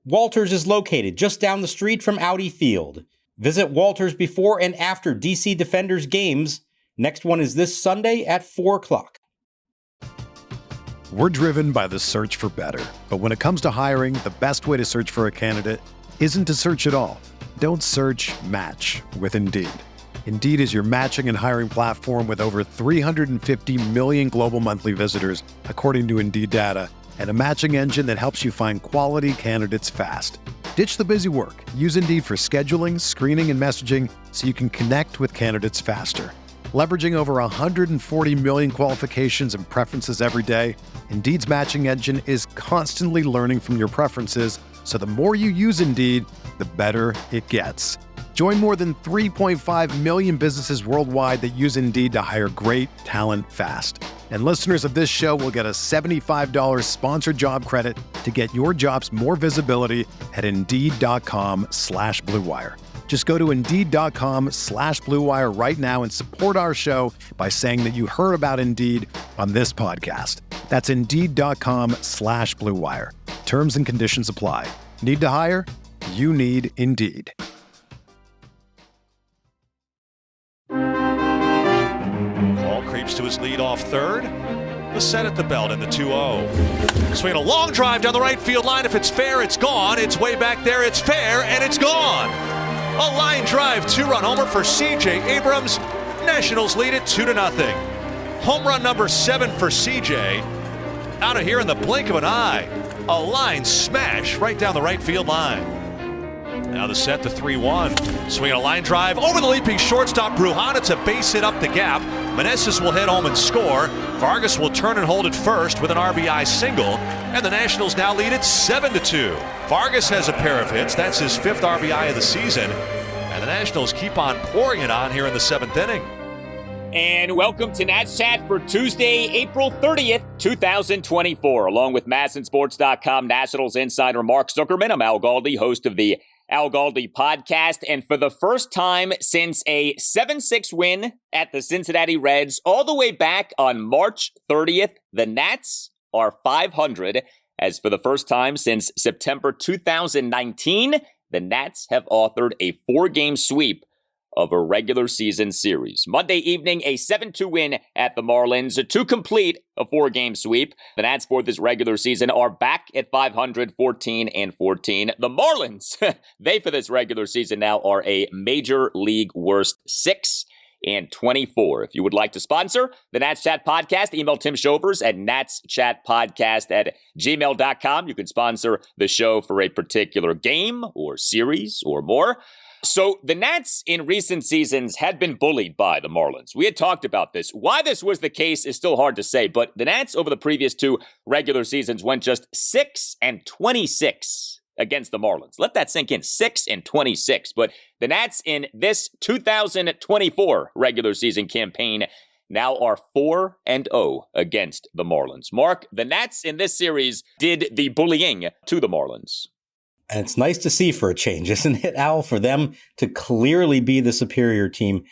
Walters is located just down the street from Audi Field. Visit Walters before and after DC Defenders games. Next one is this Sunday at 4 o'clock. We're driven by the search for better. But when it comes to hiring, the best way to search for a candidate isn't to search at all. Don't search, match with Indeed. Indeed is your matching and hiring platform with over 350 million global monthly visitors, according to Indeed data, and a matching engine that helps you find quality candidates fast. Ditch the busy work. Use Indeed for scheduling, screening, and messaging so you can connect with candidates faster. Leveraging over 140 million qualifications and preferences every day, Indeed's matching engine is constantly learning from your preferences, so the more you use Indeed, the better it gets. Join more than 3.5 million businesses worldwide that use Indeed to hire great talent fast. And listeners of this show will get a $75 sponsored job credit to get your jobs more visibility at Indeed.com/Blue Wire. Just go to Indeed.com/Blue Wire right now and support our show by saying that you heard about Indeed on this podcast. That's Indeed.com/Blue Wire. Terms and conditions apply. Need to hire? You need Indeed. Ball creeps to his lead off third. The set at the belt in the 2-0. Swing a long drive down the right field line. If it's fair, it's gone. It's way back there. It's fair, and it's gone. A line drive, two-run homer for CJ Abrams. Nationals lead it 2-0. Home run number 7 for CJ. Out of here in the blink of an eye. A line smash right down the right field line. Now the set to 3-1. Swinging a line drive over the leaping shortstop Brujan. It's a base hit up the gap. Meneses will hit home and score. Vargas will turn and hold it first with an RBI single. And the Nationals now lead it 7-2. Vargas has a pair of hits. That's his 5th RBI of the season. And the Nationals keep on pouring it on here in the 7th inning. And welcome to Nats Chat for Tuesday, April 30th, 2024. Along with MASNsports.com Nationals insider Mark Zuckerman, I'm Al Galdi, host of the Al Galdi podcast. And for the first time since a 7-6 win at the Cincinnati Reds all the way back on March 30th, the Nats are 500. As for the first time since September 2019, the Nats have authored a 4-game sweep of a regular season series. Monday evening, a 7-2 win at the Marlins to complete a 4-game sweep. The Nats for this regular season are back at 500, 14-14. The Marlins, they for this regular season now are a major league worst 6-24. If you would like to sponsor the Nats Chat podcast, email Tim Shovers at natschatpodcast@gmail.com. You can sponsor the show for a particular game or series or more. So the Nats in recent seasons had been bullied by the Marlins. We had talked about this. Why this was the case is still hard to say, but the Nats over the previous 2 regular seasons went just 6-26 against the Marlins. Let that sink in, 6-26. But the Nats in this 2024 regular season campaign now are 4-0 against the Marlins. Mark, the Nats in this series did the bullying to the Marlins. And it's nice to see for a change, isn't it, Al, for them to clearly be the superior team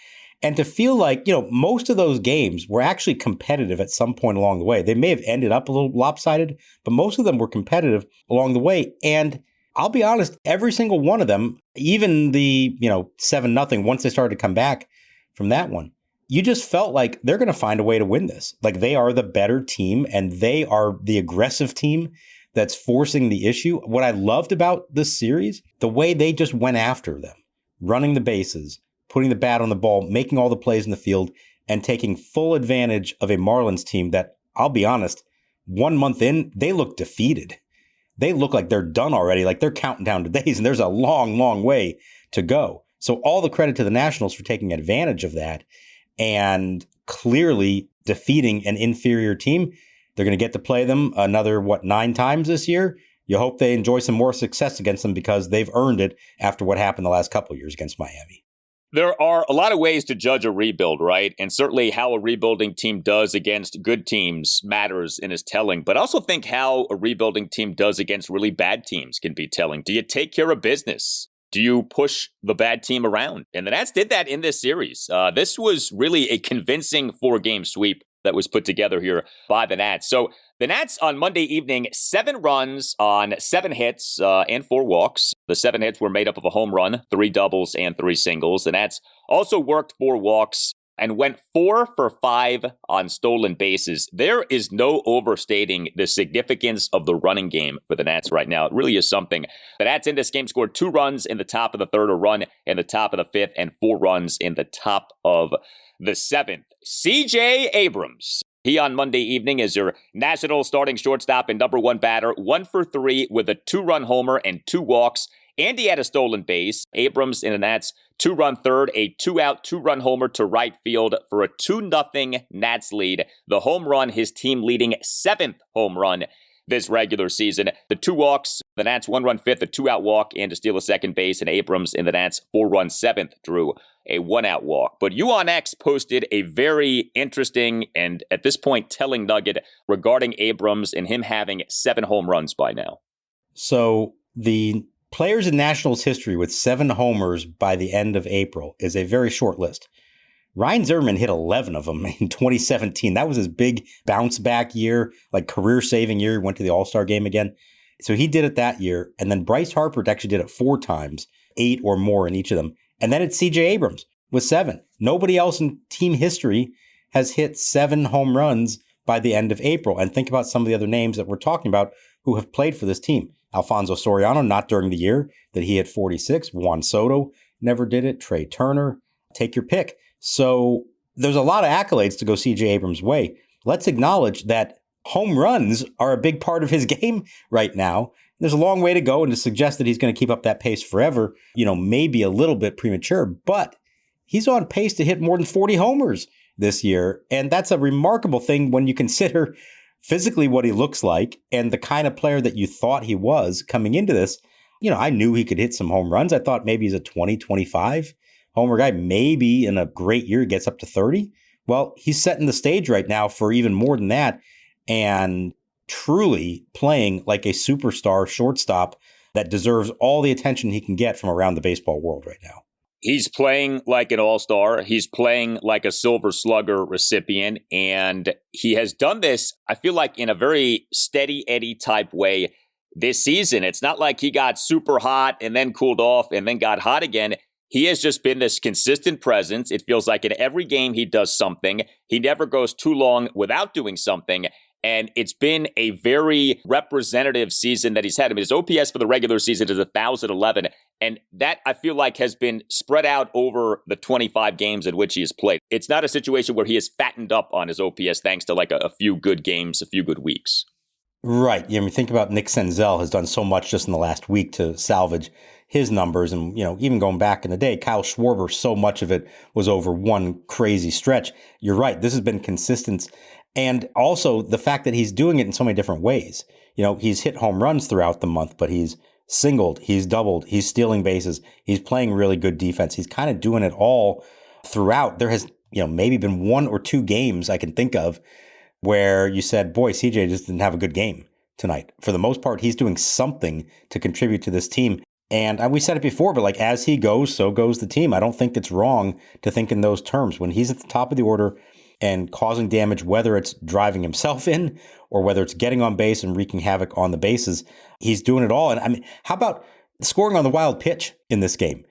and to feel like, most of those games were actually competitive at some point along the way. They may have ended up a little lopsided, but most of them were competitive along the way. And I'll be honest, every single one of them, even the, 7-0, once they started to come back from that one, you just felt like they're going to find a way to win this. Like they are the better team and they are the aggressive team that's forcing the issue. What I loved about this series, the way they just went after them, running the bases, putting the bat on the ball, making all the plays in the field, and taking full advantage of a Marlins team that, I'll be honest, 1 month in, they look defeated. They look like they're done already, like they're counting down the days, and there's a long, long way to go. So all the credit to the Nationals for taking advantage of that and clearly defeating an inferior team. They're going to get to play them another, 9 times this year? You hope they enjoy some more success against them because they've earned it after what happened the last couple of years against Miami. There are a lot of ways to judge a rebuild, right? And certainly how a rebuilding team does against good teams matters and is telling. But I also think how a rebuilding team does against really bad teams can be telling. Do you take care of business? Do you push the bad team around? And the Nats did that in this series. This was really a convincing 4-game sweep that was put together here by the Nats. So The Nats on Monday evening, 7 runs on 7 hits and 4 walks. The 7 hits were made up of a home run, 3 doubles, and 3 singles. The Nats also worked 4 walks and went 4 for 5 on stolen bases. There is no overstating the significance of the running game for the Nats right now. It really is something. The Nats in this game scored 2 runs in the top of the 3rd, a run in the top of the 5th, and 4 runs in the top of the 7th. CJ Abrams. He on Monday evening is your national starting shortstop and number 1 batter, 1 for 3 with a 2-run homer and 2 walks. And he had a stolen base. Abrams in the Nats 2-run third, a 2-out, 2-run homer to right field for a 2-0 Nats lead. The home run, his team leading 7th home run this regular season. The 2 walks, the Nats 1-run 5th, a 2-out walk, and to steal a second base. And Abrams in the Nats 4-run 7th drew a 1-out walk. But you on X posted a very interesting and at this point telling nugget regarding Abrams and him having 7 home runs by now. So the players in Nationals history with 7 homers by the end of April is a very short list. Ryan Zimmerman hit 11 of them in 2017. That was his big bounce back year, like career-saving year. He went to the All-Star game again. So he did it that year. And then Bryce Harper actually did it 4 times, 8 or more in each of them. And then it's CJ Abrams with 7. Nobody else in team history has hit 7 home runs by the end of April. And think about some of the other names that we're talking about who have played for this team. Alfonso Soriano, not during the year that he hit 46. Juan Soto never did it. Trey Turner, take your pick. So there's a lot of accolades to go CJ Abrams' way. Let's acknowledge that home runs are a big part of his game right now. There's a long way to go, and to suggest that he's going to keep up that pace forever, maybe a little bit premature, but he's on pace to hit more than 40 homers this year. And that's a remarkable thing when you consider physically what he looks like and the kind of player that you thought he was coming into this. I knew he could hit some home runs. I thought maybe he's a 20, 25 homer guy. Maybe in a great year, he gets up to 30. Well, he's setting the stage right now for even more than that and truly playing like a superstar shortstop that deserves all the attention he can get from around the baseball world right now. He's playing like an all-star. He's playing like a Silver Slugger recipient. And he has done this, I feel like, in a very steady Eddie type way this season. It's not like he got super hot and then cooled off and then got hot again. He has just been this consistent presence. It feels like in every game he does something. He never goes too long without doing something. And it's been a very representative season that he's had. I mean, his OPS for the regular season is 1,011. And that, I feel like, has been spread out over the 25 games in which he has played. It's not a situation where he has fattened up on his OPS thanks to like a few good games, a few good weeks. Right. Think about Nick Senzel has done so much just in the last week to salvage his numbers. And, even going back in the day, Kyle Schwarber, so much of it was over one crazy stretch. You're right. This has been consistent. And also the fact that he's doing it in so many different ways. He's hit home runs throughout the month, but he's singled, he's doubled, he's stealing bases, he's playing really good defense. He's kind of doing it all throughout. There has, maybe been 1 or 2 games I can think of where you said, boy, CJ just didn't have a good game tonight. For the most part, he's doing something to contribute to this team. And we said it before, but as he goes, so goes the team. I don't think it's wrong to think in those terms. When he's at the top of the order and causing damage, whether it's driving himself in or whether it's getting on base and wreaking havoc on the bases, he's doing it all. And how about scoring on the wild pitch in this game?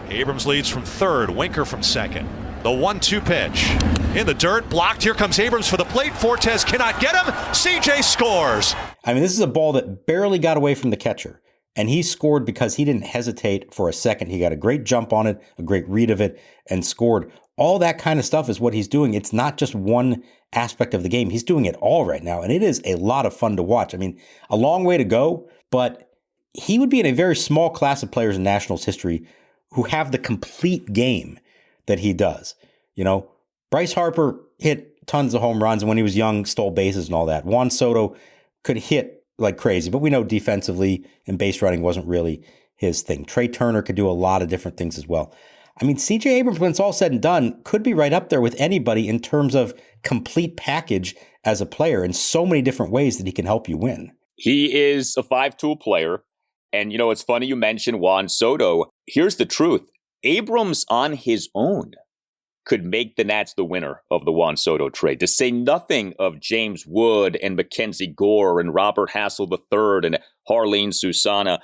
Abrams leads from third, Winker from second. The 1-2 pitch. In the dirt, blocked. Here comes Abrams for the plate. Fortes cannot get him. CJ scores. This is a ball that barely got away from the catcher. And he scored because he didn't hesitate for a second. He got a great jump on it, a great read of it, and scored. All that kind of stuff is what he's doing. It's not just one aspect of the game. He's doing it all right now. And it is a lot of fun to watch. A long way to go, but he would be in a very small class of players in Nationals history who have the complete game that he does. Bryce Harper hit tons of home runs, and when he was young, stole bases and all that. Juan Soto could hit like crazy, but we know defensively and base running wasn't really his thing. Trey Turner could do a lot of different things as well. CJ Abrams, when it's all said and done, could be right up there with anybody in terms of complete package as a player in so many different ways that he can help you win. He is a 5-tool player. And, it's funny you mentioned Juan Soto. Here's the truth. Abrams on his own could make the Nats the winner of the Juan Soto trade. To say nothing of James Wood and Mackenzie Gore and Robert Hassel III and Harleen Susana.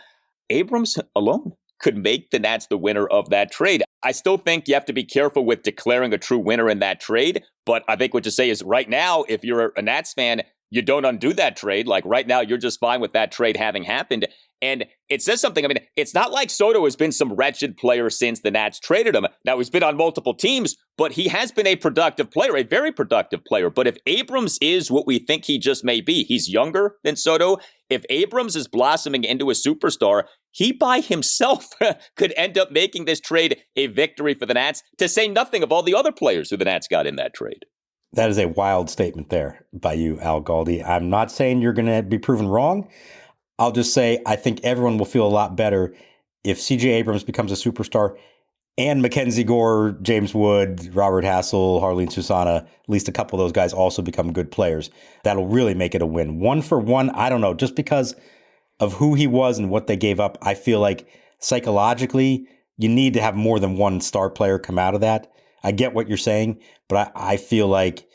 Abrams alone could make the Nats the winner of that trade. I still think you have to be careful with declaring a true winner in that trade. But I think what you say is right now, if you're a Nats fan, you don't undo that trade. Like right now, you're just fine with that trade having happened. And it says something. I mean, it's not like Soto has been some wretched player since the Nats traded him. Now, he's been on multiple teams, but he has been a productive player, a very productive player. But if Abrams is what we think he just may be, he's younger than Soto. If Abrams is blossoming into a superstar, he by himself could end up making this trade a victory for the Nats, to say nothing of all the other players who the Nats got in that trade. That is a wild statement there by you, Al Galdi. I'm not saying you're going to be proven wrong. I'll just say I think everyone will feel a lot better if CJ Abrams becomes a superstar and Mackenzie Gore, James Wood, Robert Hassel, Harleen Susana, at least a couple of those guys also become good players. That'll really make it a win. 1-for-1, I don't know, just because of who he was and what they gave up, I feel like psychologically you need to have more than one star player come out of that. I get what you're saying, but I feel like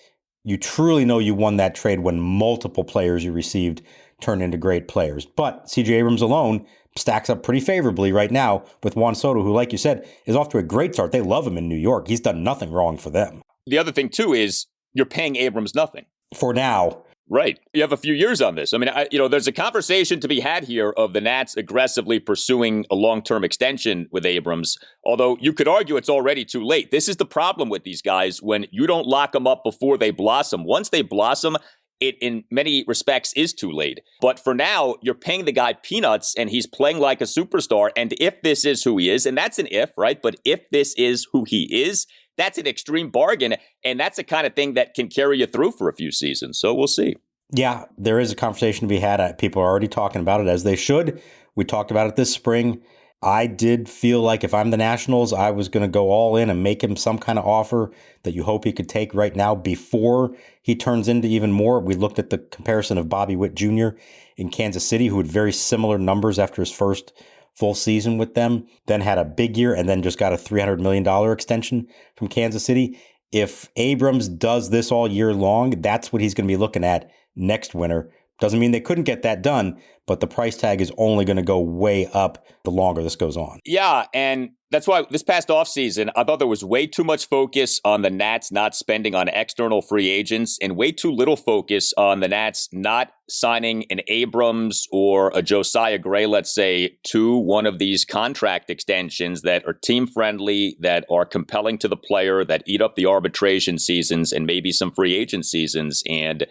you truly know you won that trade when multiple players you received turn into great players. But CJ Abrams alone stacks up pretty favorably right now with Juan Soto, who, like you said, is off to a great start. They love him in New York. He's done nothing wrong for them. The other thing, too, is you're paying Abrams nothing. For now. Right. You have a few years on this. I mean, there's a conversation to be had here of the Nats aggressively pursuing a long-term extension with Abrams, although you could argue it's already too late. This is the problem with these guys when you don't lock them up before they blossom. Once they blossom, it in many respects is too late. But for now, you're paying the guy peanuts and he's playing like a superstar. And if this is who he is, and that's an if, right? But if this is who he is, that's an extreme bargain. And that's the kind of thing that can carry you through for a few seasons. So we'll see. Yeah, there is a conversation to be had. People are already talking about it, as they should. We talked about it this spring. I did feel like if I'm the Nationals, I was going to go all in and make him some kind of offer that you hope he could take right now before he turns into even more. We looked at the comparison of Bobby Witt Jr. in Kansas City, who had very similar numbers after his first full season with them, then had a big year and then just got a $300 million extension from Kansas City. If Abrams does this all year long, that's what he's going to be looking at next winter. Doesn't mean they couldn't get that done, but the price tag is only going to go way up the longer this goes on. Yeah, and that's why this past offseason, I thought there was way too much focus on the Nats not spending on external free agents and way too little focus on the Nats not signing an Abrams or a Josiah Gray, let's say, to one of these contract extensions that are team-friendly, that are compelling to the player, that eat up the arbitration seasons and maybe some free agent seasons. And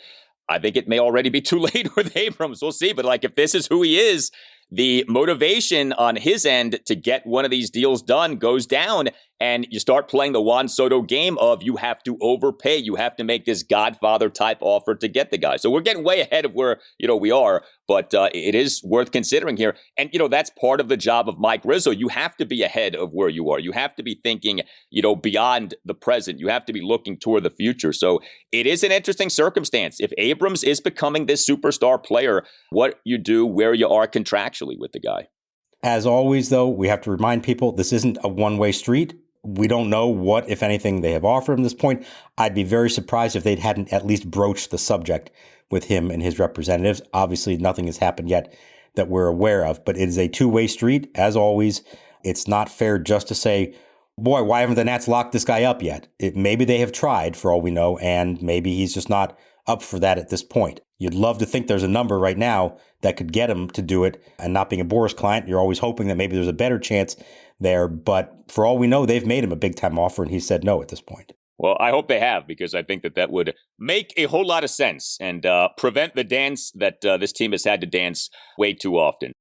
I think it may already be too late with Abrams. We'll see. But like, if this is who he is, the motivation on his end to get one of these deals done goes down, and you start playing the Juan Soto game of you have to overpay. You have to make this Godfather type offer to get the guy. So we're getting way ahead of where, we are, but it is worth considering here. And, that's part of the job of Mike Rizzo. You have to be ahead of where you are. You have to be thinking, beyond the present. You have to be looking toward the future. So it is an interesting circumstance. If Abrams is becoming this superstar player, what you do, where you are contractually with the guy. As always, though, we have to remind people this isn't a one-way street. We don't know what, if anything, they have offered him at this point. I'd be very surprised if they hadn't at least broached the subject with him and his representatives. Obviously, nothing has happened yet that we're aware of, but it is a two-way street. As always, it's not fair just to say, boy, why haven't the Nats locked this guy up yet? Maybe they have tried, for all we know, and maybe he's just not up for that at this point. You'd love to think there's a number right now that could get him to do it, and not being a Boras client, you're always hoping that maybe there's a better chance there. But for all we know, they've made him a big-time offer, and he said no at this point. Well, I hope they have, because I think that would make a whole lot of sense and prevent the dance that this team has had to dance way too often.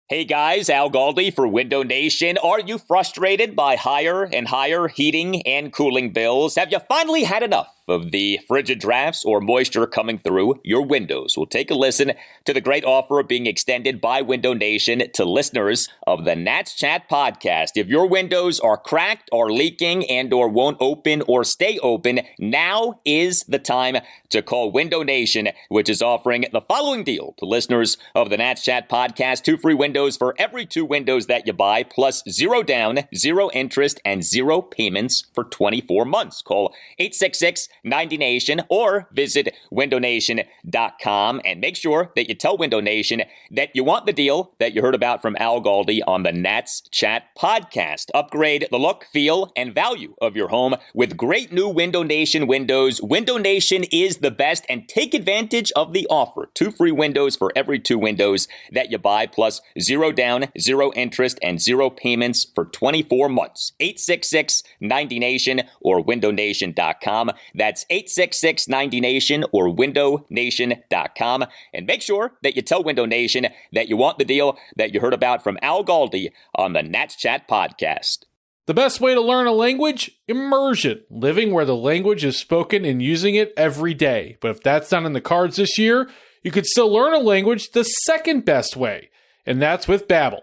Hey guys, Al Galdi for Window Nation. Are you frustrated by higher and higher heating and cooling bills? Have you finally had enough of the frigid drafts or moisture coming through your windows. We'll take a listen to the great offer being extended by Window Nation to listeners of the Nats Chat podcast. If your windows are cracked or leaking and or won't open or stay open, now is the time to call Window Nation, which is offering the following deal to listeners of the Nats Chat podcast: 2 free windows for every 2 windows that you buy, plus 0 down, 0 interest, and 0 payments for 24 months. Call 866-90NATION or visit windownation.com and make sure that you tell Window Nation that you want the deal that you heard about from Al Galdi on the Nats Chat podcast. Upgrade the look, feel, and value of your home with great new Window Nation windows. Window Nation is the best, and take advantage of the offer. 2 free windows for every 2 windows that you buy, plus 0 down, 0 interest, and 0 payments for 24 months. 866-90NATION or windownation.com. That's 866-90NATION or windownation.com. And make sure that you tell Window Nation that you want the deal that you heard about from Al Galdi on the Nats Chat podcast. The best way to learn a language? Immersion. Living where the language is spoken and using it every day. But if that's not in the cards this year, you could still learn a language the second best way, and that's with Babbel.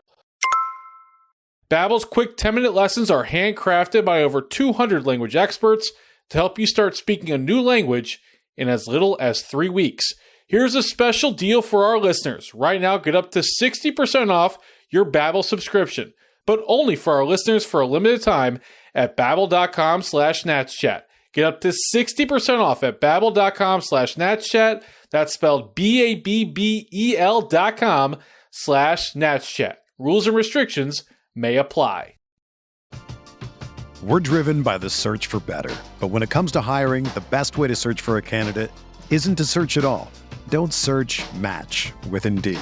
Babbel's quick 10-minute lessons are handcrafted by over 200 language experts to help you start speaking a new language in as little as 3 weeks. Here's a special deal for our listeners. Right now, get up to 60% off your Babbel subscription, but only for our listeners for a limited time at babbel.com/natschat. Get up to 60% off at babbel.com/natschat. That's spelled BABBEL.com/natschat. Rules and restrictions may apply. We're driven by the search for better. But when it comes to hiring, the best way to search for a candidate isn't to search at all. Don't search, match with Indeed.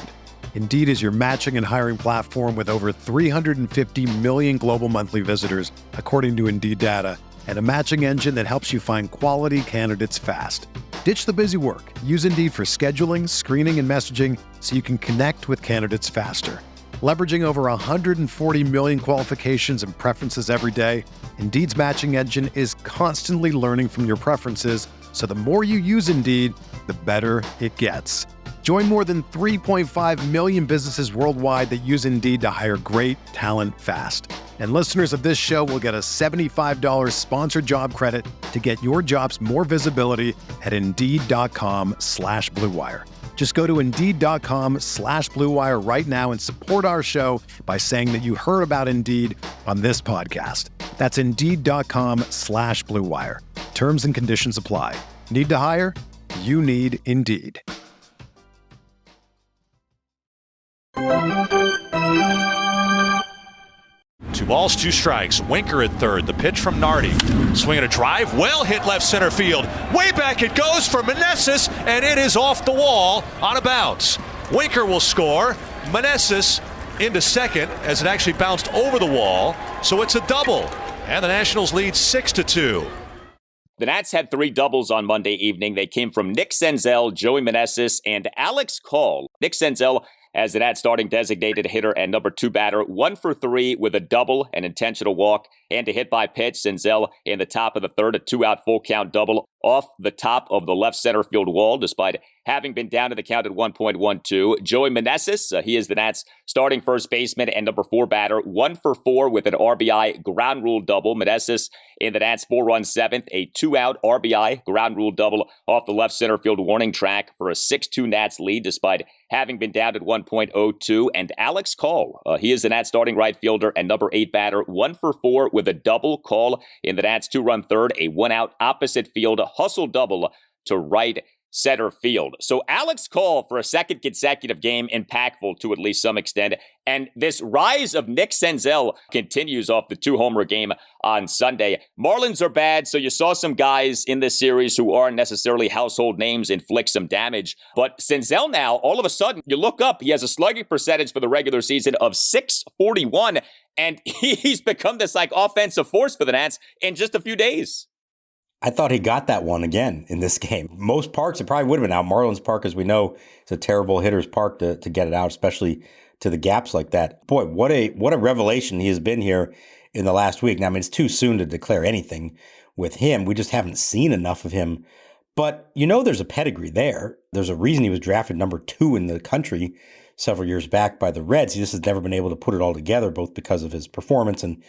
Indeed is your matching and hiring platform with over 350 million global monthly visitors, according to Indeed data, and a matching engine that helps you find quality candidates fast. Ditch the busy work. Use Indeed for scheduling, screening, and messaging so you can connect with candidates faster. Leveraging over 140 million qualifications and preferences every day, Indeed's matching engine is constantly learning from your preferences, so the more you use Indeed, the better it gets. Join more than 3.5 million businesses worldwide that use Indeed to hire great talent fast. And listeners of this show will get a $75 sponsored job credit to get your jobs more visibility at Indeed.com/Blue Wire. Just go to Indeed.com/Blue Wire right now and support our show by saying that you heard about Indeed on this podcast. That's Indeed.com/Blue Wire. Terms and conditions apply. Need to hire? You need Indeed. 2 balls, 2 strikes. Winker at third. The pitch from Nardi. Swinging a drive. Well hit left center field. Way back it goes for Meneses, and it is off the wall on a bounce. Winker will score. Meneses into second as it actually bounced over the wall. So it's a double. And the Nationals lead 6-2. The Nats had 3 doubles on Monday evening. They came from Nick Senzel, Joey Meneses, and Alex Call. Nick Senzel as the Nats starting designated hitter and number 2 batter, 1 for 3 with a double, an intentional walk, and a hit by pitch. Senzel in the top of the third, a 2-out full count double off the top of the left center field wall, despite having been down to the count at 1.12. Joey Meneses, he is the Nats starting first baseman and number 4 batter, 1 for 4 with an RBI ground rule double. Meneses in the Nats 4-run 7th, a 2-out RBI ground rule double off the left center field warning track for a 6-2 Nats lead, despite having been down at 1.02. And Alex Call, he is the Nats starting right fielder and number 8 batter, 1 for 4 with a double. Call in the Nats 2-run third, a 1-out opposite field hustle double to right center field. So Alex Call for a second consecutive game, impactful to at least some extent. And this rise of Nick Senzel continues off the 2-homer game on Sunday. Marlins are bad, so you saw some guys in this series who aren't necessarily household names inflict some damage. But Senzel now, all of a sudden, you look up, he has a slugging percentage for the regular season of .641, and he's become this offensive force for the Nats in just a few days. I thought he got that one again in this game. Most parks, it probably would have been out. Marlins Park, as we know, is a terrible hitter's park to get it out, especially to the gaps like that. Boy, what a revelation he has been here in the last week. Now, I mean, it's too soon to declare anything with him. We just haven't seen enough of him. But there's a pedigree there. There's a reason he was drafted number 2 in the country several years back by the Reds. He just has never been able to put it all together, both because of his performance and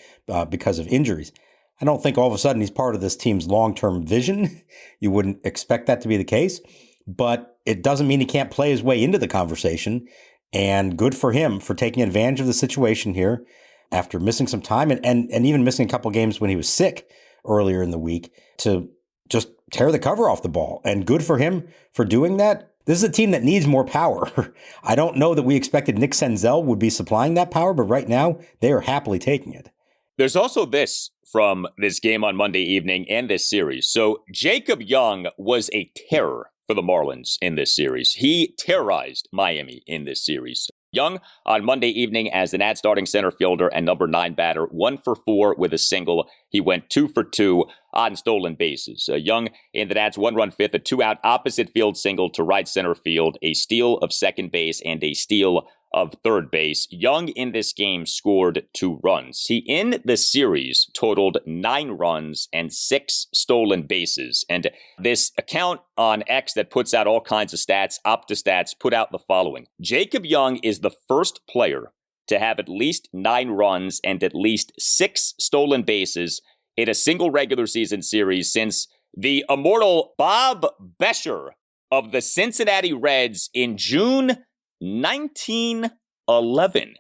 because of injuries. I don't think all of a sudden he's part of this team's long-term vision. You wouldn't expect that to be the case, but it doesn't mean he can't play his way into the conversation. And good for him for taking advantage of the situation here after missing some time and even missing a couple games when he was sick earlier in the week to just tear the cover off the ball. And good for him for doing that. This is a team that needs more power. I don't know that we expected Nick Senzel would be supplying that power, but right now they are happily taking it. There's also this from this game on Monday evening and this series. So Jacob Young was a terror for the Marlins in this series. He terrorized Miami in this series. Young on Monday evening as the Nats starting center fielder and number 9 batter, 1 for 4 with a single. He went 2 for 2 on stolen bases. Young in the Nats 1-run fifth, a 2-out opposite field single to right center field, a steal of second base and a steal of third base. Young in this game scored 2 runs. He in the series totaled 9 runs and 6 stolen bases. And this account on X that puts out all kinds of stats, OptaStats, put out the following. Jacob Young is the first player to have at least 9 runs and at least 6 stolen bases in a single regular season series since the immortal Bob Bescher of the Cincinnati Reds in June 1911.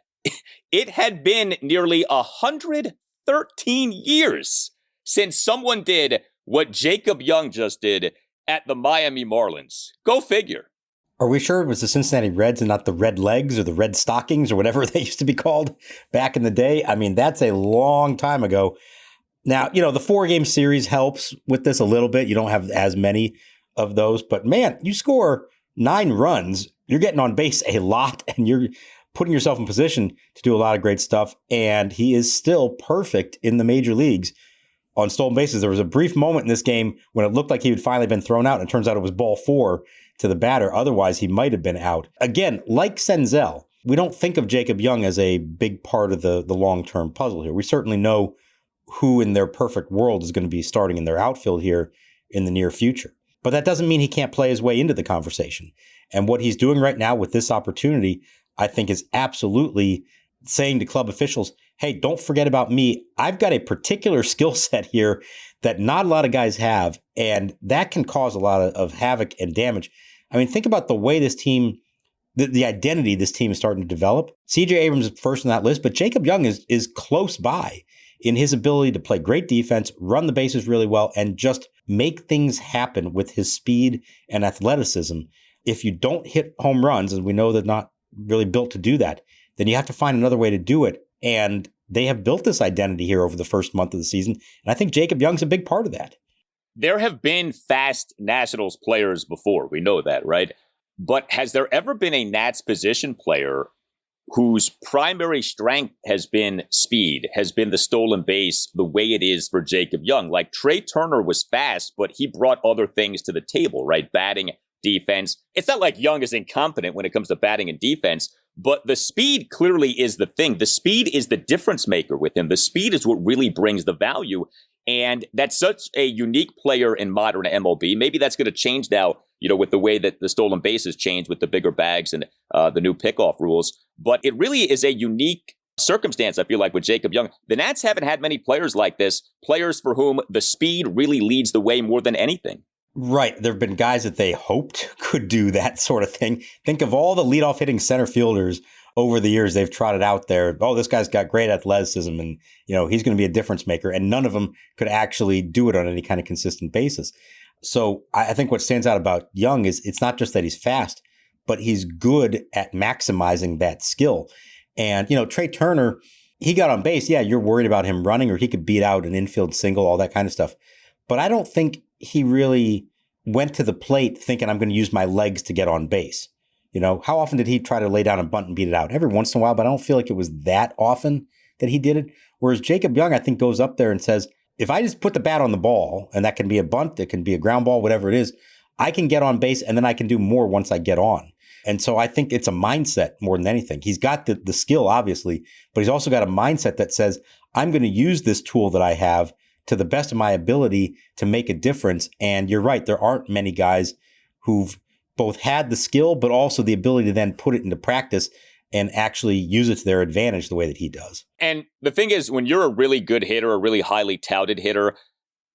It had been nearly 113 years since someone did what Jacob Young just did at the Miami Marlins. Go figure. Are we sure it was the Cincinnati Reds and not the Red Legs or the Red Stockings or whatever they used to be called back in the day? I mean, that's a long time ago. Now, the 4-game series helps with this a little bit. You don't have as many of those, but man, you score 9 runs, you're getting on base a lot and you're putting yourself in position to do a lot of great stuff. And he is still perfect in the major leagues on stolen bases. There was a brief moment in this game when it looked like he had finally been thrown out, and it turns out it was ball 4 to the batter. Otherwise, he might have been out. Again, like Senzel, we don't think of Jacob Young as a big part of the long-term puzzle here. We certainly know who in their perfect world is going to be starting in their outfield here in the near future. But that doesn't mean he can't play his way into the conversation. And what he's doing right now with this opportunity, I think, is absolutely saying to club officials, hey, don't forget about me. I've got a particular skill set here that not a lot of guys have, and that can cause a lot of havoc and damage. I mean, think about the way this team, the identity this team is starting to develop. CJ Abrams is first on that list, but Jacob Young is close by in his ability to play great defense, run the bases really well, and just make things happen with his speed and athleticism. If you don't hit home runs, and we know they're not really built to do that, then you have to find another way to do it. And they have built this identity here over the first month of the season. And I think Jacob Young's a big part of that. There have been fast Nationals players before. We know that, right? But has there ever been a Nats position player whose primary strength has been speed, has been the stolen base, the way it is for Jacob Young? Like Trey Turner was fast, but he brought other things to the table, right? Batting, defense. It's not like Young is incompetent when it comes to batting and defense, but the speed clearly is the thing. The speed is the difference maker with him. The speed is what really brings the value. And that's such a unique player in modern MLB. Maybe that's going to change now, with the way that the stolen bases change with the bigger bags and the new pickoff rules. But it really is a unique circumstance, I feel like, with Jacob Young. The Nats haven't had many players like this, players for whom the speed really leads the way more than anything. Right. There have been guys that they hoped could do that sort of thing. Think of all the leadoff hitting center fielders over the years they've trotted out there. Oh, this guy's got great athleticism and, he's going to be a difference maker. And none of them could actually do it on any kind of consistent basis. So I think what stands out about Young is it's not just that he's fast, but he's good at maximizing that skill. And, Trey Turner, he got on base. Yeah, you're worried about him running, or he could beat out an infield single, all that kind of stuff. But I don't think he really went to the plate thinking I'm going to use my legs to get on base. How often did he try to lay down a bunt and beat it out? Every once in a while, but I don't feel like it was that often that he did it. Whereas Jacob Young, I think, goes up there and says, if I just put the bat on the ball, and that can be a bunt, it can be a ground ball, whatever it is, I can get on base and then I can do more once I get on. And so I think it's a mindset more than anything. He's got the skill, obviously, but he's also got a mindset that says, I'm going to use this tool that I have to the best of my ability to make a difference. And you're right, there aren't many guys who've both had the skill, but also the ability to then put it into practice and actually use it to their advantage the way that he does. And the thing is, when you're a really good hitter, a really highly touted hitter,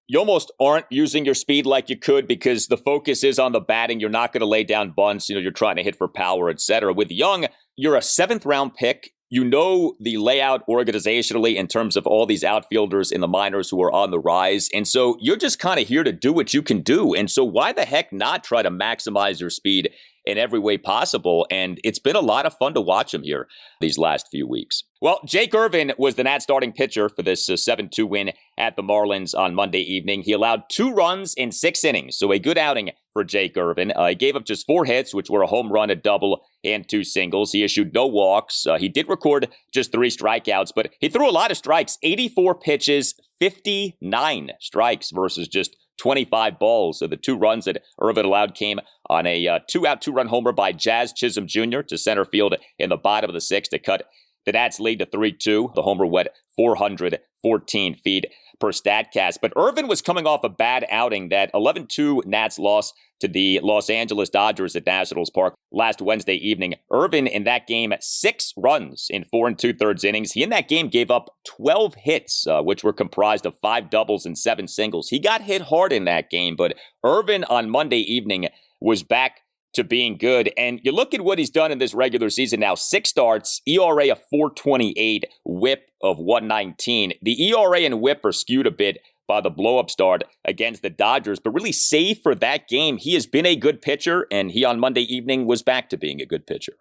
you almost aren't using your speed like you could because the focus is on the batting. You're not going to lay down bunts. You're trying to hit for power, etc. With Young, you're a 7th round pick. You know the layout organizationally in terms of all these outfielders in the minors who are on the rise. And so you're just kind of here to do what you can do. And so why the heck not try to maximize your speed in every way possible? And it's been a lot of fun to watch him here these last few weeks. Well, Jake Irvin was the Nats starting pitcher for this 7-2 win at the Marlins on Monday evening. He allowed 2 runs in 6 innings, so a good outing for Jake Irvin. He gave up just 4 hits, which were a home run, a double, and 2 singles. He issued no walks. He did record just 3 strikeouts, but he threw a lot of strikes, 84 pitches, 59 strikes versus just 25 balls. So the 2 runs that Irvin allowed came on a 2-out, 2-run homer by Jazz Chisholm Jr. to center field in the bottom of the 6th to cut the Nats lead to 3-2. The homer went 414 feet per Statcast. But Irvin was coming off a bad outing. That 11-2 Nats loss to the Los Angeles Dodgers at Nationals Park last Wednesday evening. Irvin in that game, 6 runs in 4 2/3 innings. He in that game gave up 12 hits, which were comprised of 5 doubles and 7 singles. He got hit hard in that game, but Irvin on Monday evening was back to being good. And you look at what he's done in this regular season now, 6 starts, ERA of 4.28, whip of 1.19. The ERA and whip are skewed a bit by the blow-up start against the Dodgers, but really save for that game, he has been a good pitcher, and he on Monday evening was back to being a good pitcher.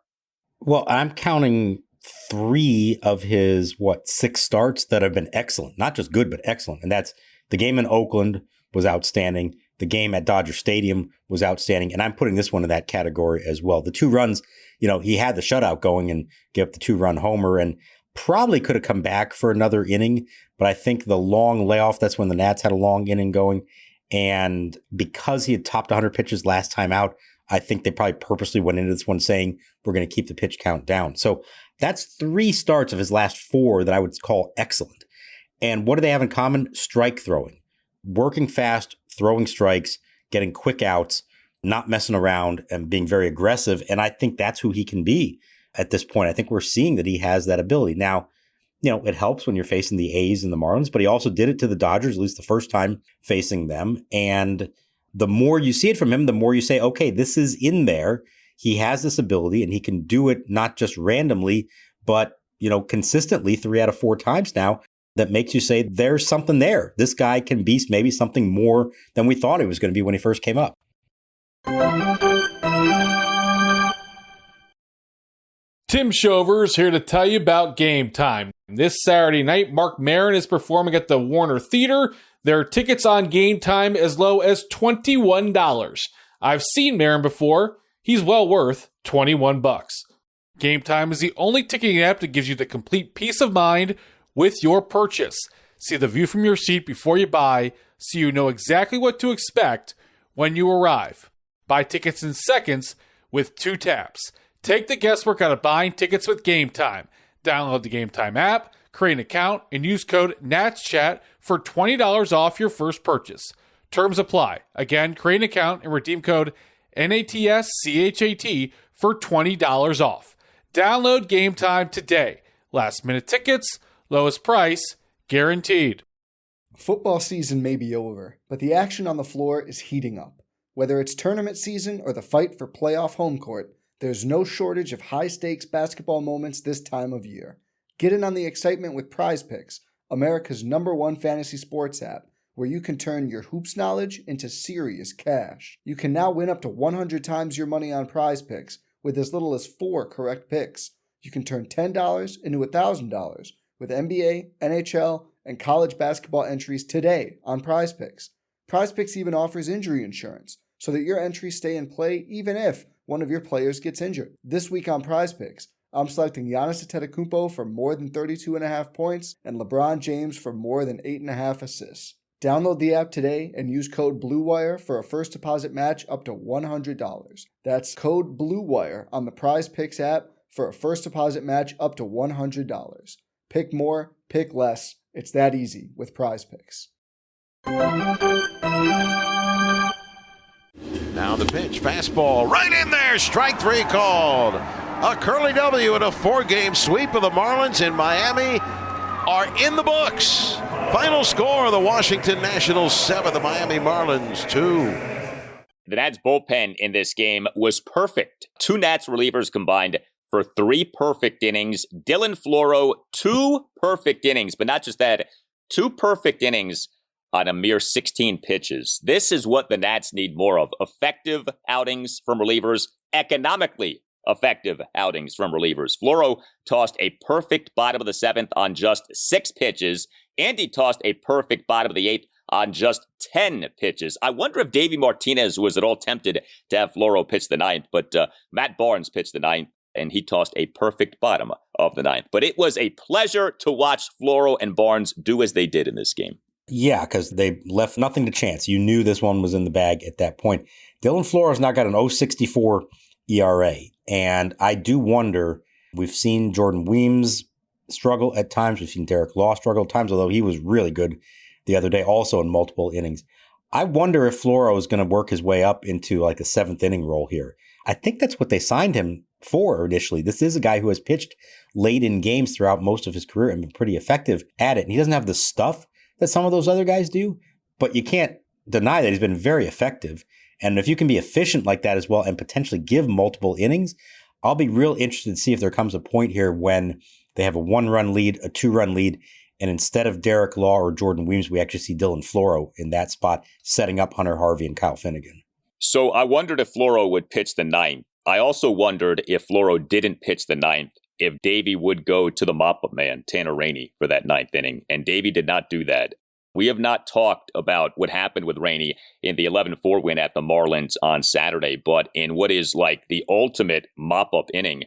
Well, I'm counting 3 of his, 6 starts that have been excellent. Not just good, but excellent. And that's the game in Oakland was outstanding. The game at Dodger Stadium was outstanding. And I'm putting this one in that category as well. The 2 runs, he had the shutout going and gave up the 2-run homer and probably could have come back for another inning. But I think the long layoff, that's when the Nats had a long inning going. And because he had topped 100 pitches last time out, I think they probably purposely went into this one saying, we're going to keep the pitch count down. So that's 3 starts of his last 4 that I would call excellent. And what do they have in common? Strike throwing. Working fast, throwing strikes, getting quick outs, not messing around, and being very aggressive. And I think that's who he can be at this point. I think we're seeing that he has that ability. Now, it helps when you're facing the A's and the Marlins, but he also did it to the Dodgers, at least the first time facing them. And the more you see it from him, the more you say, okay, this is in there. He has this ability and he can do it not just randomly, but, consistently 3 out of 4 times now. That makes you say there's something there. This guy can be maybe something more than we thought he was going to be when he first came up. Tim Shover's here to tell you about Game Time. This Saturday night, Mark Maron is performing at the Warner Theater. There are tickets on Game Time as low as $21. I've seen Maron before. He's well worth $21. Game Time is the only ticketing app that gives you the complete peace of mind with your purchase. See the view from your seat before you buy, so you know exactly what to expect when you arrive. Buy tickets in seconds with 2 taps. Take the guesswork out of buying tickets with Game Time. Download the Game Time app, create an account, and use code NATSCHAT for $20 off your first purchase. Terms apply. Again, create an account and redeem code NATSCHAT for $20 off. Download Game Time today. Last minute tickets, lowest price, guaranteed. Football season may be over, but the action on the floor is heating up. Whether it's tournament season or the fight for playoff home court, there's no shortage of high-stakes basketball moments this time of year. Get in on the excitement with Prize Picks, America's #1 fantasy sports app, where you can turn your hoops knowledge into serious cash. You can now win up to 100 times your money on Prize Picks with as little as 4 correct picks. You can turn $10 into $1,000 with NBA, NHL, and college basketball entries today on Prize Picks. Prize Picks even offers injury insurance so that your entries stay in play even if one of your players gets injured. This week on Prize Picks, I'm selecting Giannis Antetokounmpo for more than 32.5 points and LeBron James for more than 8.5 assists. Download the app today and use code BLUEWIRE for a first deposit match up to $100. That's code BLUEWIRE on the Prize Picks app for a first deposit match up to $100. Pick more, pick less. It's that easy with Prize Picks. Now the pitch, fastball, right in there, strike three called. A Curly W and a 4-game sweep of the Marlins in Miami are in the books. Final score, the Washington Nationals 7, the Miami Marlins 2. The Nats bullpen in this game was perfect. 2 Nats relievers combined for 3 perfect innings. Dylan Floro, 2 perfect innings, but not just that, 2 perfect innings on a mere 16 pitches. This is what the Nats need more of. Effective outings from relievers, economically effective outings from relievers. Floro tossed a perfect bottom of the 7th on just 6 pitches, and he tossed a perfect bottom of the 8th on just 10 pitches. I wonder if Davey Martinez was at all tempted to have Floro pitch the 9th, but Matt Barnes pitched the 9th, and he tossed a perfect bottom of the 9th. But it was a pleasure to watch Floro and Barnes do as they did in this game. Yeah, because they left nothing to chance. You knew this one was in the bag at that point. Dylan Floro's now got an 0.64 ERA, and I do wonder, we've seen Jordan Weems struggle at times. We've seen Derek Law struggle at times, although he was really good the other day, also in multiple innings. I wonder if Floro is going to work his way up into like a 7th inning role here. I think that's what they signed him for initially. This is a guy who has pitched late in games throughout most of his career and been pretty effective at it. And he doesn't have the stuff that some of those other guys do, but you can't deny that he's been very effective. And if you can be efficient like that as well and potentially give multiple innings, I'll be real interested to see if there comes a point here when they have a 1-run lead, a 2-run lead, and instead of Derek Law or Jordan Weems, we actually see Dylan Floro in that spot, setting up Hunter Harvey and Kyle Finnegan. So I wondered if Floro would pitch the 9th. I also wondered if Floro didn't pitch the 9th, if Davey would go to the mop-up man, Tanner Rainey, for that 9th inning. And Davey did not do that. We have not talked about what happened with Rainey in the 11-4 win at the Marlins on Saturday, but in what is like the ultimate mop-up inning,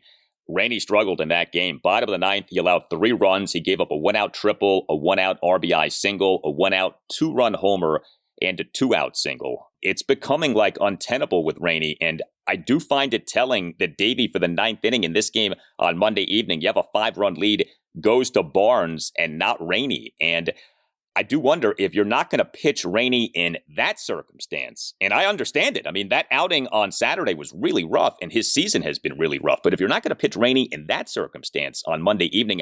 Rainey struggled in that game. Bottom of the 9th, he allowed 3 runs. He gave up a 1-out triple, a 1-out RBI single, a 1-out 2-run homer, and a 2-out single. It's becoming like untenable with Rainey, and I do find it telling that Davey, for the 9th inning in this game on Monday evening, you have a 5-run lead, goes to Barnes and not Rainey. And I do wonder if you're not going to pitch Rainey in that circumstance. And I understand it. I mean, that outing on Saturday was really rough, and his season has been really rough. But if you're not going to pitch Rainey in that circumstance on Monday evening,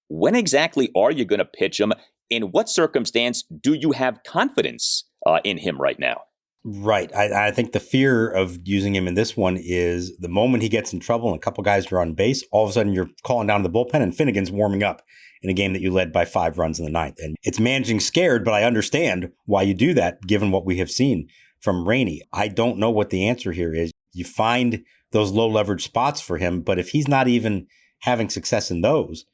when exactly are you going to pitch him? In what circumstance do you have confidence in him right now? Right. I think the fear of using him in this one is the moment he gets in trouble and a couple guys are on base, all of a sudden you're calling down to the bullpen and Finnegan's warming up in a game that you led by 5 runs in the 9th. And it's managing scared, but I understand why you do that given what we have seen from Rainey. I don't know what the answer here is. You find those low leverage spots for him, but if he's not even having success in those,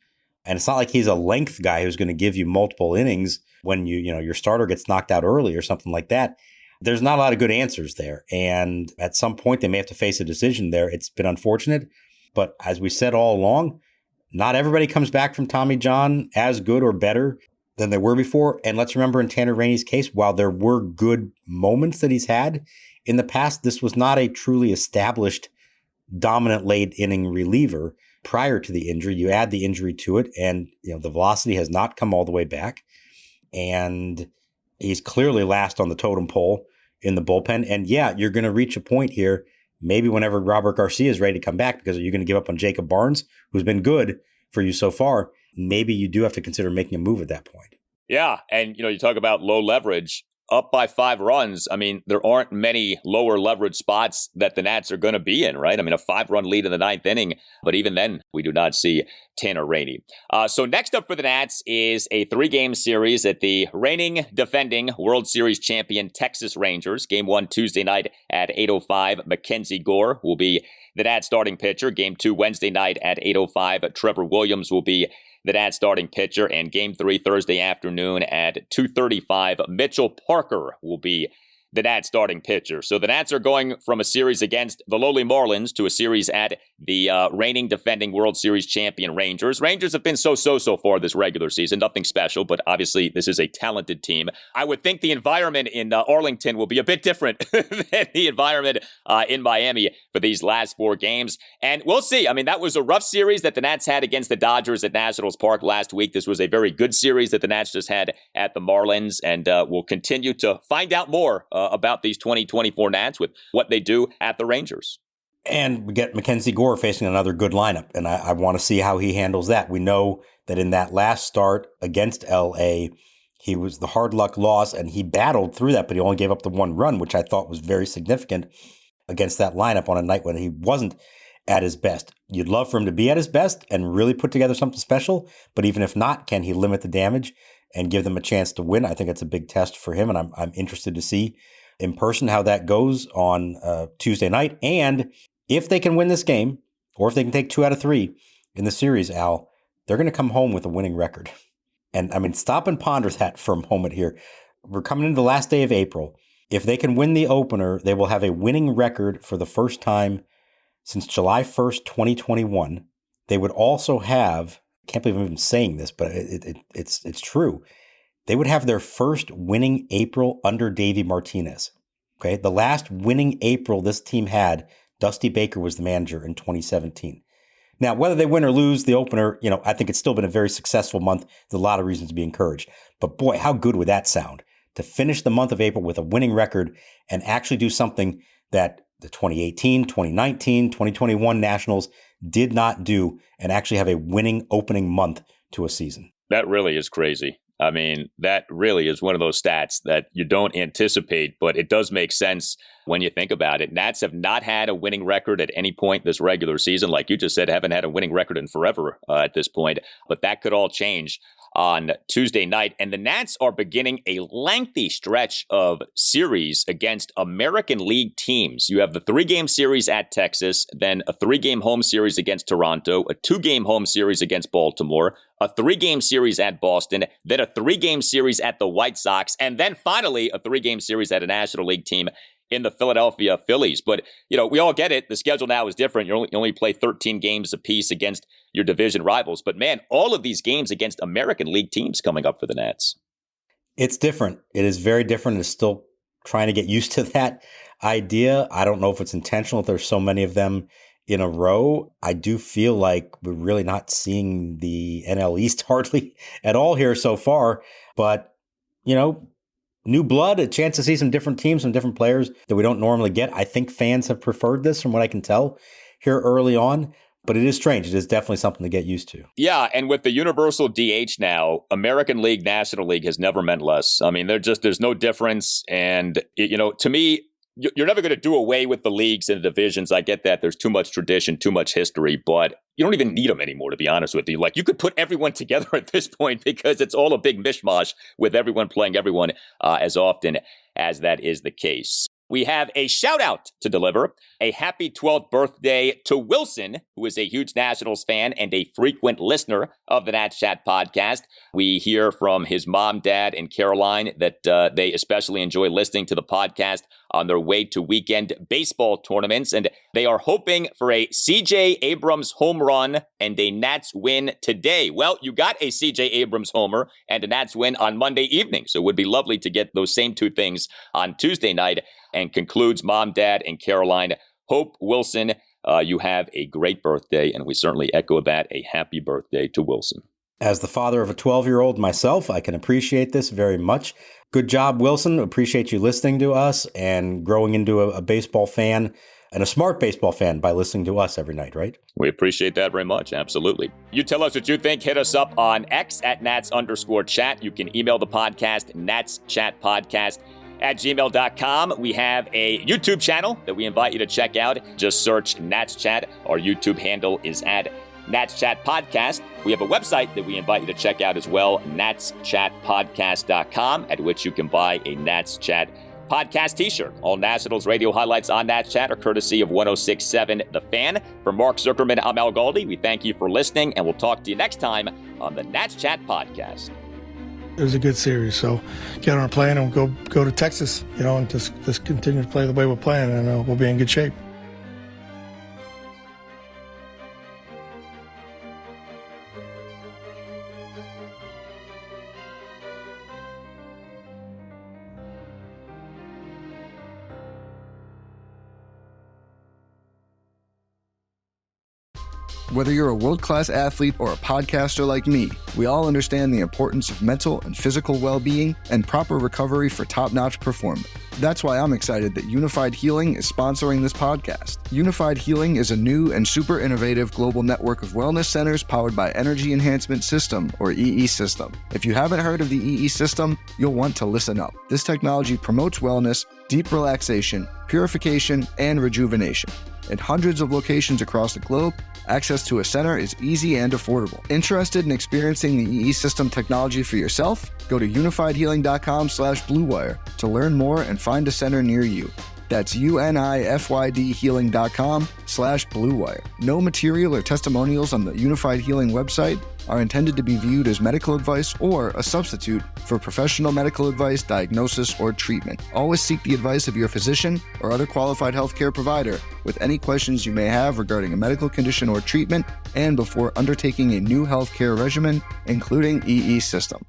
and it's not like he's a length guy who's going to give you multiple innings when your starter gets knocked out early or something like that, there's not a lot of good answers there. And at some point, they may have to face a decision there. It's been unfortunate. But as we said all along, not everybody comes back from Tommy John as good or better than they were before. And let's remember in Tanner Rainey's case, while there were good moments that he's had in the past, this was not a truly established dominant late inning reliever prior to the injury. You add the injury to it, and the velocity has not come all the way back. And he's clearly last on the totem pole in the bullpen. And yeah, you're going to reach a point here, maybe whenever Robert Garcia is ready to come back, because you're going to give up on Jacob Barnes, who's been good for you so far. Maybe you do have to consider making a move at that point. Yeah. And, you talk about low leverage. Up by 5 runs, I mean, there aren't many lower leverage spots that the Nats are going to be in, right? I mean, a 5-run lead in the 9th inning, but even then, we do not see Tanner Rainey. So next up for the Nats is a 3-game series at the reigning, defending World Series champion Texas Rangers. Game 1 Tuesday night at 8:05. Mackenzie Gore will be the Nats starting pitcher. Game 2 Wednesday night at 8:05. Trevor Williams will be the Nats starting pitcher, and Game 3 Thursday afternoon at 2:35. Mitchell Parker will be the Nats starting pitcher. So the Nats are going from a series against the lowly Marlins to a series at the reigning defending World Series champion Rangers. Rangers have been so far this regular season. Nothing special, but obviously this is a talented team. I would think the environment in Arlington will be a bit different than the environment in Miami for these last 4 games. And we'll see. I mean, that was a rough series that the Nats had against the Dodgers at Nationals Park last week. This was a very good series that the Nats just had at the Marlins, and we'll continue to find out more about these 2024 Nats with what they do at the Rangers. And we get Mackenzie Gore facing another good lineup, and I want to see how he handles that. We know that in that last start against L.A., he was the hard luck loss, and he battled through that, but he only gave up the 1 run, which I thought was very significant against that lineup on a night when he wasn't at his best. You'd love for him to be at his best and really put together something special, but even if not, can he limit the damage and give them a chance to win? I think it's a big test for him, and I'm interested to see in person how that goes on Tuesday night. And if they can win this game, or if they can take 2 out of 3 in the series, Al, they're going to come home with a winning record. And I mean, stop and ponder that for a moment here. We're coming into the last day of April. If they can win the opener, they will have a winning record for the first time since July 1st, 2021. They would also have, I can't believe I'm even saying this, but it's true. They would have their first winning April under Davey Martinez. Okay, the last winning April this team had, Dusty Baker was the manager in 2017. Now, whether they win or lose the opener, I think it's still been a very successful month. There's a lot of reasons to be encouraged. But boy, how good would that sound to finish the month of April with a winning record and actually do something that the 2018, 2019, 2021 Nationals did not do, and actually have a winning opening month to a season. That really is crazy. I mean, that really is one of those stats that you don't anticipate, but it does make sense when you think about it. Nats have not had a winning record at any point this regular season. Like you just said, haven't had a winning record in forever at this point, but that could all change on Tuesday night. And the Nats are beginning a lengthy stretch of series against American League teams. You have the 3-game series at Texas, then a 3-game home series against Toronto, a 2-game home series against Baltimore, a 3-game series at Boston, then a 3-game series at the White Sox, and then finally a 3-game series at a National League team in the Philadelphia Phillies. But, we all get it. The schedule now is different. You only play 13 games apiece against your division rivals. But, man, all of these games against American League teams coming up for the Nats. It's different. It is very different. It's still trying to get used to that idea. I don't know if it's intentional if there's so many of them in a row. I do feel like we're really not seeing the NL East hardly at all here so far. But, new blood, a chance to see some different teams, some different players that we don't normally get. I think fans have preferred this from what I can tell here early on, but it is strange. It is definitely something to get used to. Yeah, and with the universal DH now, American League, National League has never meant less. I mean, there's no difference. And, to me, you're never going to do away with the leagues and the divisions. I get that. There's too much tradition, too much history, but you don't even need them anymore, to be honest with you. Like, you could put everyone together at this point because it's all a big mishmash with everyone playing everyone as often as that is the case. We have a shout out to deliver. A happy 12th birthday to Wilson, who is a huge Nationals fan and a frequent listener of the Nats Chat podcast. We hear from his mom, dad, and Caroline that they especially enjoy listening to the podcast on their way to weekend baseball tournaments, and they are hoping for a CJ Abrams home run and a Nats win today. Well, you got a CJ Abrams homer and a Nats win on Monday evening, so it would be lovely to get those same 2 things on Tuesday night. And concludes mom, dad, and Caroline. Hope Wilson, you have a great birthday, and we certainly echo that. A happy birthday to Wilson. As the father of a 12-year-old myself, I can appreciate this very much. Good job, Wilson. Appreciate you listening to us and growing into a baseball fan and a smart baseball fan by listening to us every night, right? We appreciate that very much. Absolutely. You tell us what you think. Hit us up on X at Nats_chat. You can email the podcast, natschatpodcast@gmail.com. We have a YouTube channel that we invite you to check out. Just search Nats Chat. Our YouTube handle is at Nats Chat Podcast. We have a website that we invite you to check out as well, natschatpodcast.com, at which you can buy a Nats Chat podcast t-shirt. All Nationals radio highlights on Nats Chat are courtesy of 106.7 The Fan. For Mark Zuckerman, I'm Al Galdi. We thank you for listening, and we'll talk to you next time on the Nats Chat Podcast. was a good series. So get on a plane and go to Texas, and just continue to play the way we're playing, and we'll be in good shape. Whether you're a world-class athlete or a podcaster like me, we all understand the importance of mental and physical well-being and proper recovery for top-notch performance. That's why I'm excited that Unified Healing is sponsoring this podcast. Unified Healing is a new and super innovative global network of wellness centers powered by Energy Enhancement System, or EE System. If you haven't heard of the EE System, you'll want to listen up. This technology promotes wellness, deep relaxation, purification, and rejuvenation. At hundreds of locations across the globe, access to a center is easy and affordable. Interested in experiencing the EE System technology for yourself? Go to unifiedhealing.com/bluewire to learn more and find a center near you. That's unifydhealing.com/bluewire. No material or testimonials on the Unified Healing website are intended to be viewed as medical advice or a substitute for professional medical advice, diagnosis, or treatment. Always seek the advice of your physician or other qualified healthcare provider with any questions you may have regarding a medical condition or treatment and before undertaking a new healthcare regimen, including EE System.